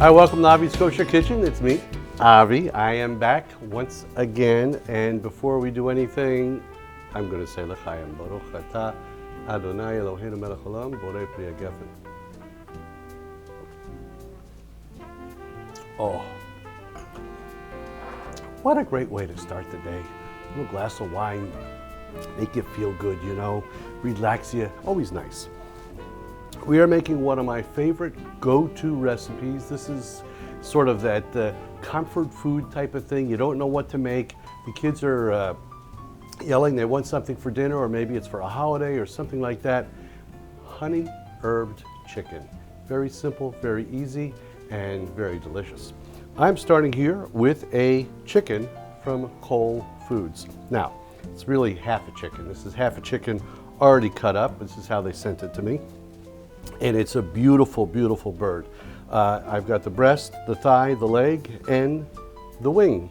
Hi, welcome to Avi's Kosher Kitchen. It's me, Avi. I am back once again, and before we do anything, I'm going to say L'chaim Baruch Atah Adonai Eloheinu Melech Haolam Borei Pri HaGefen. Oh, what a great way to start the day. A little glass of wine, make you feel good, you know, relax you, always nice. We are making one of my favorite go-to recipes. This is sort of that comfort food type of thing. You don't know what to make. The kids are yelling they want something for dinner, or maybe it's for a holiday or something like that. Honey herbed chicken. Very simple, very easy, and very delicious. I'm starting here with a chicken from Whole Foods. Now, it's really half a chicken. This is half a chicken already cut up. This is how they sent it to me. And it's a beautiful, beautiful bird. I've got the breast, the thigh, the leg, and the wing.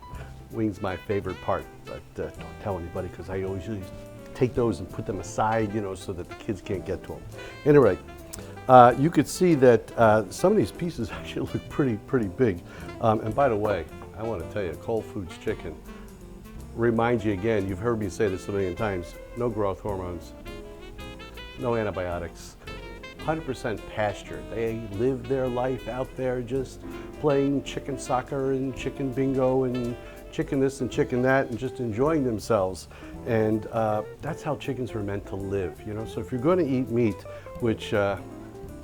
Wing's my favorite part, but don't tell anybody because I always usually take those and put them aside, you know, so that the kids can't get to them. Anyway, you could see that some of these pieces actually look pretty big. And by the way, I want to tell you, Whole Foods chicken, remind you again, you've heard me say this a million times, no growth hormones, no antibiotics. 100% pasture. They live their life out there just playing chicken soccer and chicken bingo and chicken this and chicken that and just enjoying themselves. And that's how chickens were meant to live, you know. So if you're going to eat meat, which I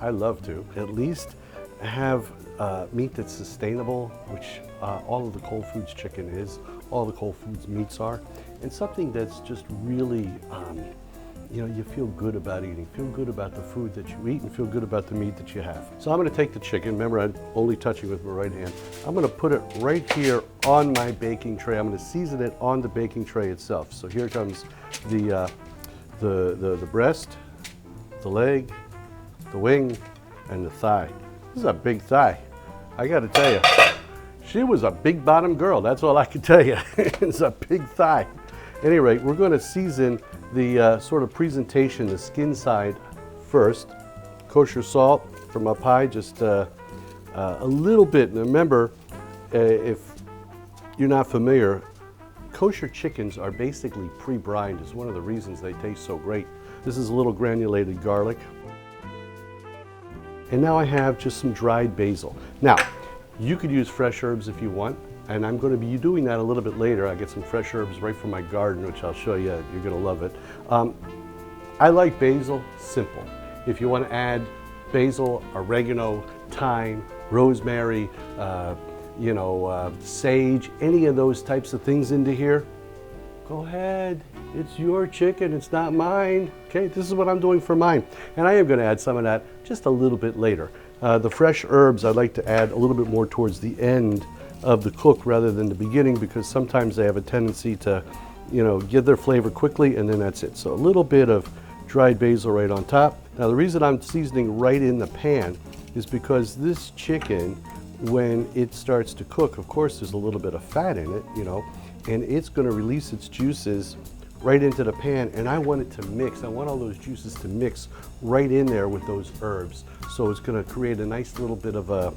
love to, at least have meat that's sustainable, which all of the Whole Foods chicken is, all the Whole Foods meats are, and something that's just really you know, you feel good about eating, feel good about the food that you eat, and feel good about the meat that you have. So I'm going to take the chicken. Remember, I'm only touching with my right hand. I'm going to put it right here on my baking tray. I'm going to season it on the baking tray itself. So here comes the breast, the leg, the wing, and the thigh. This is a big thigh. I got to tell you, she was a big bottom girl. That's all I can tell you. It's a big thigh. At any rate, we're going to season the sort of presentation, the skin side first. Kosher salt from up high, just a little bit. And remember, if you're not familiar, kosher chickens are basically pre-brined. It's one of the reasons they taste so great. This is a little granulated garlic. And now I have just some dried basil. Now, you could use fresh herbs if you want. And I'm going to be doing that a little bit later. I get some fresh herbs right from my garden, which I'll show you. You're going to love it. I like basil simple. If you want to add basil, oregano, thyme, rosemary, you know, sage, any of those types of things into here, go ahead. It's your chicken. It's not mine. Okay, this is what I'm doing for mine. And I am going to add some of that just a little bit later. The fresh herbs I'd like to add a little bit more towards the end of the cook rather than the beginning, because sometimes they have a tendency to, you know, give their flavor quickly and then that's it. So a little bit of dried basil right on top. Now the reason I'm seasoning right in the pan is because this chicken, when it starts to cook, of course there's a little bit of fat in it, you know, and it's going to release its juices right into the pan, and I want it to mix. I want all those juices to mix right in there with those herbs. So it's going to create a nice little bit of a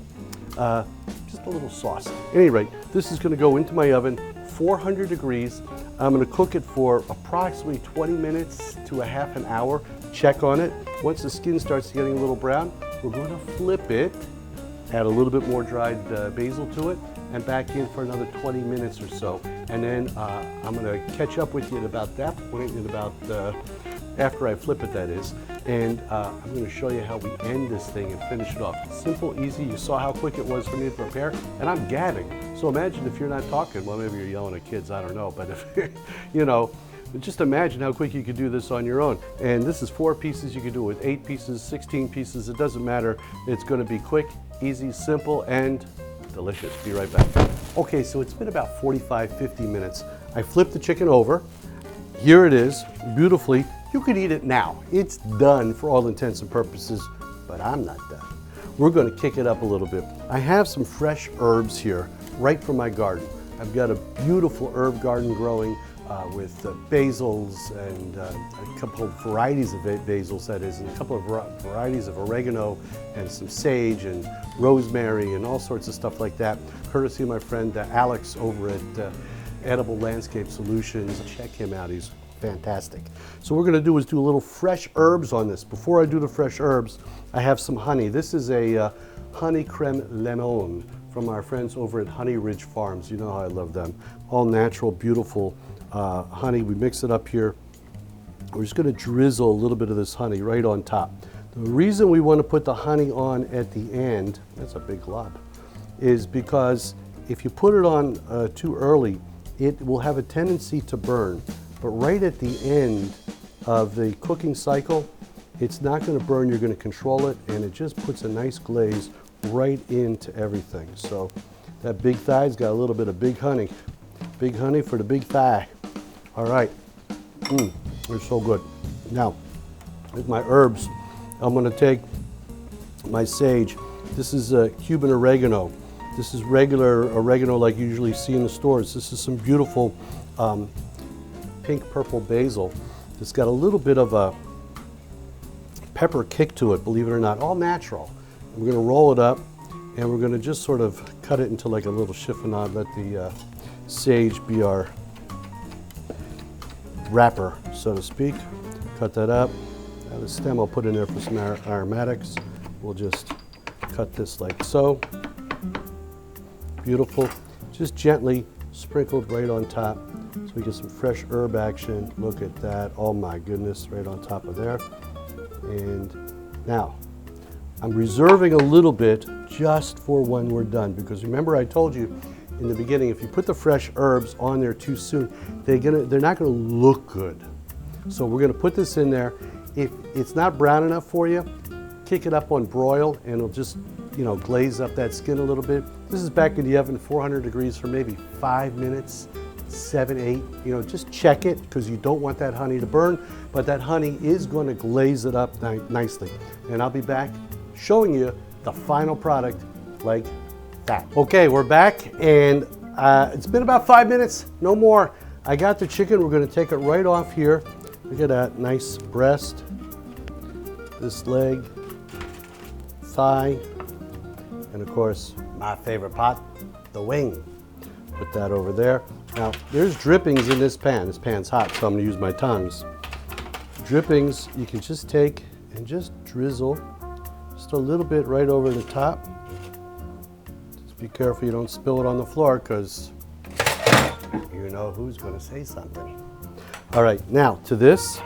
just a little sauce. At any rate, this is going to go into my oven, 400 degrees. I'm going to cook it for approximately 20 minutes to a half an hour. Check on it. Once the skin starts getting a little brown, we're going to flip it, add a little bit more dried basil to it, and back in for another 20 minutes or so. And then I'm going to catch up with you at about that point, in about after I flip it, that is. And I'm going to show you how we end this thing and finish it off. Simple, easy. You saw how quick it was for me to prepare, and I'm gabbing. So imagine if you're not talking. Well, maybe you're yelling at kids, I don't know. But if, you know, just imagine how quick you could do this on your own. And this is 4 pieces. You could do it with 8 pieces, 16 pieces. It doesn't matter. It's going to be quick, easy, simple, and delicious. Be right back. Okay, so it's been about 45-50 minutes. I flipped the chicken over. Here it is, beautifully. You could eat it now. It's done for all intents and purposes, but I'm not done. We're going to kick it up a little bit. I have some fresh herbs here, right from my garden. I've got a beautiful herb garden growing. with basils and a couple of varieties of basils, that is, and a couple of varieties of oregano and some sage and rosemary and all sorts of stuff like that, courtesy of my friend Alex over at Edible Landscape Solutions. Check him out, he's fantastic. So what we're going to do is do a little fresh herbs on this. Before I do the fresh herbs, I have some honey. This is a honey creme lemon from our friends over at Honey Ridge Farms. You know how I love them. All natural, beautiful honey. We mix it up here. We're just going to drizzle a little bit of this honey right on top. The reason we want to put the honey on at the end, that's a big glob, is because if you put it on too early, it will have a tendency to burn. But right at the end of the cooking cycle, it's not going to burn. You're going to control it, and it just puts a nice glaze right into everything. So that big thigh's got a little bit of big honey. Big honey for the big thigh. All right, they're so good. Now, with my herbs, I'm gonna take my sage. This is Cuban oregano. This is regular oregano like you usually see in the stores. This is some beautiful pink purple basil. It's got a little bit of a pepper kick to it, believe it or not, all natural. And we're gonna roll it up, and we're gonna just sort of cut it into like a little chiffonade, let the sage be our wrapper, so to speak. Cut that up. Now the stem I'll put in there for some aromatics. We'll just cut this like so. Beautiful. Just gently sprinkled right on top so we get some fresh herb action. Look at that. Oh my goodness, right on top of there. And now, I'm reserving a little bit just for when we're done, because remember I told you in the beginning, if you put the fresh herbs on there too soon, they're not gonna look good. So we're gonna put this in there. If it's not brown enough for you, kick it up on broil, and it'll just, you know, glaze up that skin a little bit. This is back in the oven, 400 degrees for maybe 5 minutes, 7, 8. You know, just check it, because you don't want that honey to burn, but that honey is going to glaze it up nicely. And I'll be back showing you the final product like that. Okay, we're back, and it's been about 5 minutes, no more. I got the chicken. We're going to take it right off here. Look at that nice breast, this leg, thigh, and of course my favorite part, the wing. Put that over there. Now there's drippings in this pan. This pan's hot, so I'm going to use my tongs. Drippings you can just take and just drizzle just a little bit right over the top. Just be careful you don't spill it on the floor, because you know who's going to say something. All right, now to this,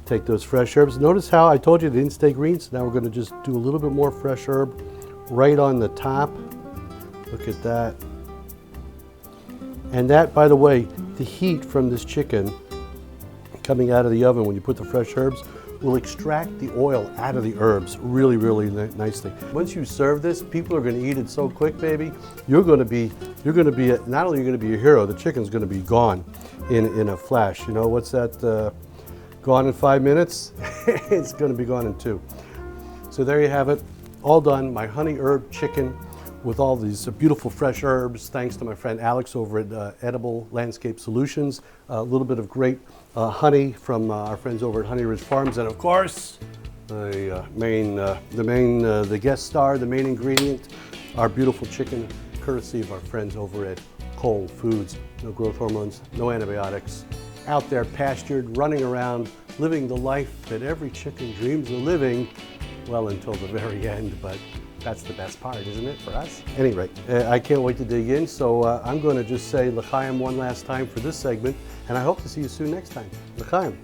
take those fresh herbs. Notice how I told you they didn't stay green, so now we're going to just do a little bit more fresh herb right on the top. Look at that. And that, by the way, the heat from this chicken coming out of the oven when you put the fresh herbs will extract the oil out of the herbs really, really nicely. Once you serve this, people are going to eat it so quick, baby. You're going to be not only are you going to be a hero, the chicken's going to be gone in a flash. You know, what's that? Gone in 5 minutes? It's going to be gone in 2. So there you have it, all done. My honey herb chicken with all these beautiful fresh herbs, thanks to my friend Alex over at Edible Landscape Solutions. A little bit of great honey from our friends over at Honey Ridge Farms, and of course, the guest star, the main ingredient, our beautiful chicken, courtesy of our friends over at Whole Foods. No growth hormones, no antibiotics. Out there pastured, running around, living the life that every chicken dreams of living, well, until the very end, but that's the best part, isn't it, for us? Anyway, I can't wait to dig in, so I'm going to just say l'chaim one last time for this segment, and I hope to see you soon next time. L'chaim.